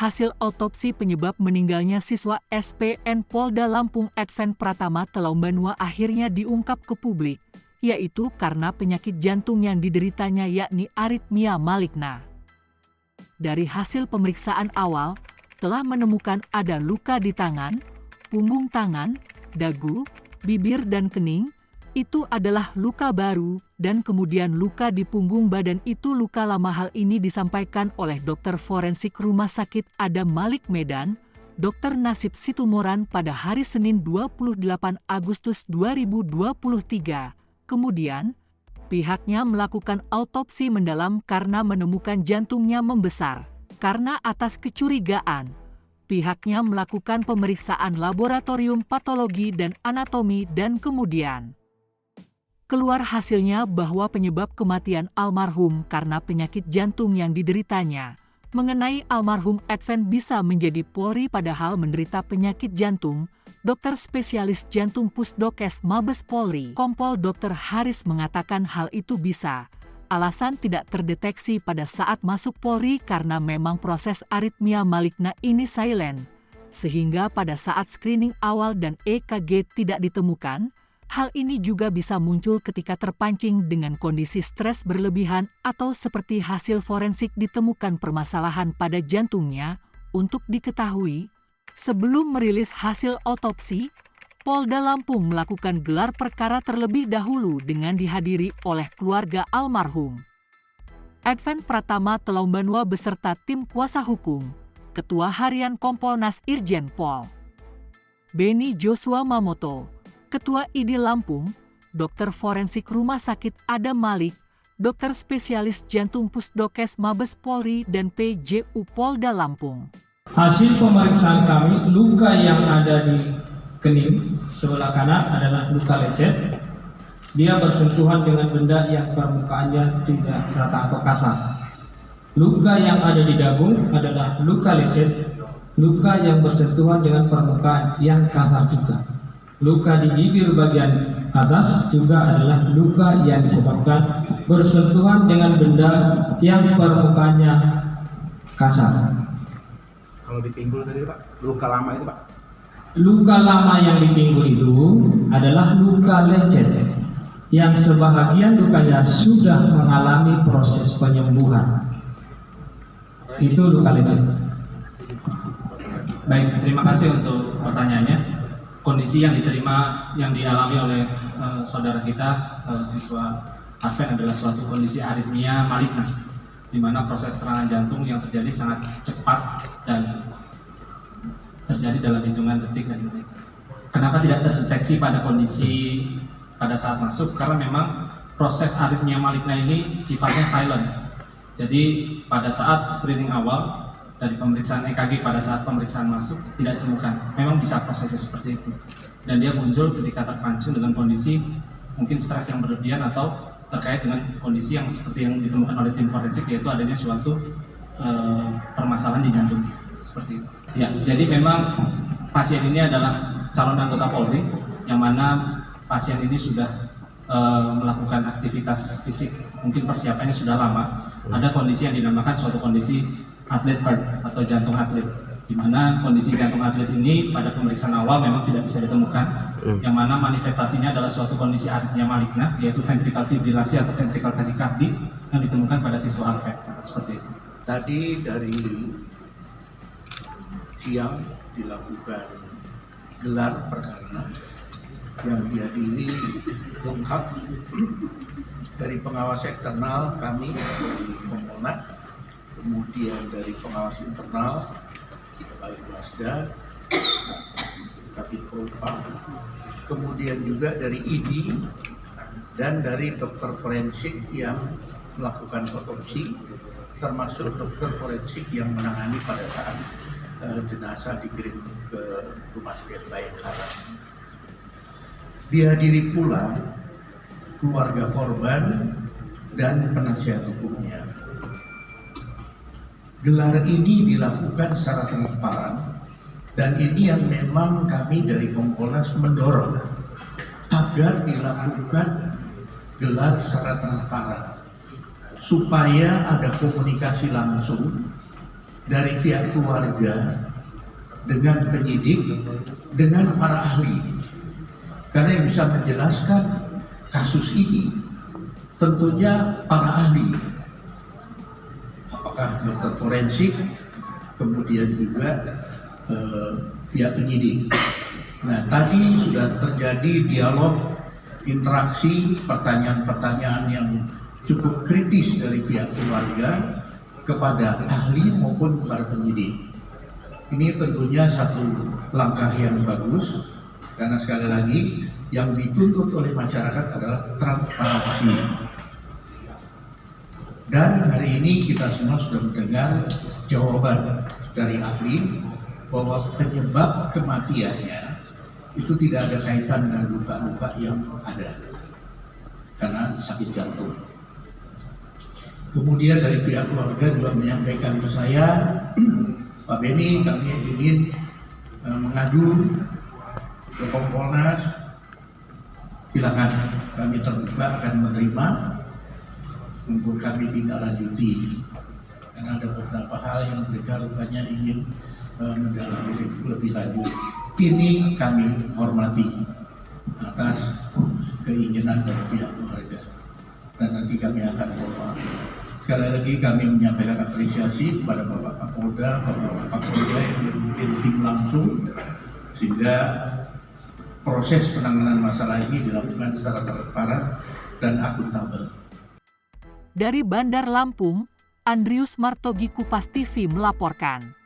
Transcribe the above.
Hasil autopsi penyebab meninggalnya siswa SPN Polda Lampung Advent Pratama Telombanua akhirnya diungkap ke publik, yaitu karena penyakit jantung yang dideritanya yakni aritmia maligna. Dari hasil pemeriksaan awal, telah menemukan ada luka di tangan, punggung tangan, dagu, bibir dan kening. Itu adalah luka baru, dan kemudian luka di punggung badan itu luka lama. Hal ini disampaikan oleh dokter forensik Rumah Sakit Adam Malik Medan, Dr. Nasib Situmoran pada hari Senin 28 Agustus 2023. Kemudian, pihaknya melakukan autopsi mendalam karena menemukan jantungnya membesar. Karena atas kecurigaan, pihaknya melakukan pemeriksaan laboratorium patologi dan anatomi dan kemudian keluar hasilnya bahwa penyebab kematian almarhum karena penyakit jantung yang dideritanya. Mengenai almarhum Advent bisa menjadi Polri padahal menderita penyakit jantung, dokter spesialis jantung Pusdokes Mabes Polri, Kompol Dr. Haris mengatakan hal itu bisa. Alasan tidak terdeteksi pada saat masuk Polri karena memang proses aritmia maligna ini silent, sehingga pada saat screening awal dan EKG tidak ditemukan. Hal ini juga bisa muncul ketika terpancing dengan kondisi stres berlebihan atau seperti hasil forensik ditemukan permasalahan pada jantungnya. Untuk diketahui, sebelum merilis hasil autopsi, Polda Lampung melakukan gelar perkara terlebih dahulu dengan dihadiri oleh keluarga almarhum Advent Pratama Telombanua beserta tim kuasa hukum, Ketua Harian Kompolnas Irjen Pol Beni Joshua Mamoto, Ketua ID Lampung, Dokter Forensik Rumah Sakit Adam Malik, Dokter Spesialis Jantung Pusdokes Mabes Polri dan PJU Polda Lampung. Hasil pemeriksaan kami, luka yang ada di kening sebelah kanan adalah luka lecet. Dia bersentuhan dengan benda yang permukaannya tidak rata atau kasar. Luka yang ada di dagu adalah luka lecet. Luka yang bersentuhan dengan permukaan yang kasar juga. Luka di bibir bagian atas juga adalah luka yang disebabkan bersentuhan dengan benda yang permukaannya kasar. Kalau di pinggul tadi Pak, luka lama itu Pak? Luka lama yang di pinggul itu adalah luka lecet yang sebahagian lukanya sudah mengalami proses penyembuhan. Itu luka lecet. Baik, terima kasih untuk pertanyaannya. Kondisi yang dialami oleh saudara kita, siswa Advent adalah suatu kondisi aritmia maligna, di mana proses serangan jantung yang terjadi sangat cepat dan terjadi dalam hitungan detik dan menit. Kenapa tidak terdeteksi pada kondisi pada saat masuk? Karena memang proses aritmia maligna ini sifatnya silent. Jadi pada saat screening awal, dari pemeriksaan EKG pada saat pemeriksaan masuk tidak ditemukan. Memang bisa prosesnya seperti itu. Dan dia muncul ketika terpancing dengan kondisi mungkin stres yang berlebihan atau terkait dengan kondisi yang seperti yang ditemukan oleh tim forensik, yaitu adanya suatu permasalahan di jantung. Seperti itu. Ya, jadi memang pasien ini adalah calon anggota Polri yang mana pasien ini sudah melakukan aktivitas fisik, mungkin persiapannya sudah lama. Ada kondisi yang dinamakan suatu kondisi atlet heart atau jantung atlet, di mana kondisi jantung atlet ini pada pemeriksaan awal memang tidak bisa ditemukan, yang mana manifestasinya adalah suatu kondisi aritmia maligna, yaitu ventricle fibrilasi atau ventricle tachycardia yang ditemukan pada siswa Advent. Seperti itu. Tadi dari siang dilakukan gelar perkara yang dihadiri lengkap dari pengawas eksternal kami dari Kompolnas, kemudian dari pengawas internal Kepala Wasda, Kabid Propam, kemudian juga dari ID dan dari dokter forensik yang melakukan otopsi, termasuk dokter forensik yang menangani pada saat jenazah dikirim ke Rumah Sakit Bayangkara. Dihadiri pula keluarga korban dan penasihat hukumnya. Gelar ini dilakukan secara transparan dan ini yang memang kami dari Kompolnas mendorong agar dilakukan gelar secara transparan supaya ada komunikasi langsung dari pihak keluarga dengan penyidik, dengan para ahli. Karena yang bisa menjelaskan kasus ini tentunya para ahli. Apakah dokter forensik, kemudian juga pihak penyidik. Nah, tadi sudah terjadi dialog, interaksi, pertanyaan-pertanyaan yang cukup kritis dari pihak keluarga kepada ahli maupun kepada penyidik. Ini tentunya satu langkah yang bagus, karena sekali lagi yang dituntut oleh masyarakat adalah transparansi. Dan hari ini kita semua sudah mendengar jawaban dari ahli bahwa penyebab kematiannya itu tidak ada kaitan dengan luka-luka yang ada, karena sakit jantung. Kemudian dari pihak keluarga juga menyampaikan ke saya, Pak Beni, kami ingin mengadu ke Kompolnas, silakan, kami terbuka akan menerima untuk kami tindak lanjuti, karena ada beberapa hal yang mereka rupanya ingin mendalami lebih lanjut. Ini kami hormati atas keinginan dari pihak keluarga, dan nanti kami akan follow up. Sekali lagi kami menyampaikan apresiasi kepada Bapak Kapolda, Bapak Kapolda yang memimpin tim langsung, sehingga proses penanganan masalah ini dilakukan secara transparan dan akuntabel. Dari Bandar Lampung, Andrius Martogi, Kupas TV melaporkan.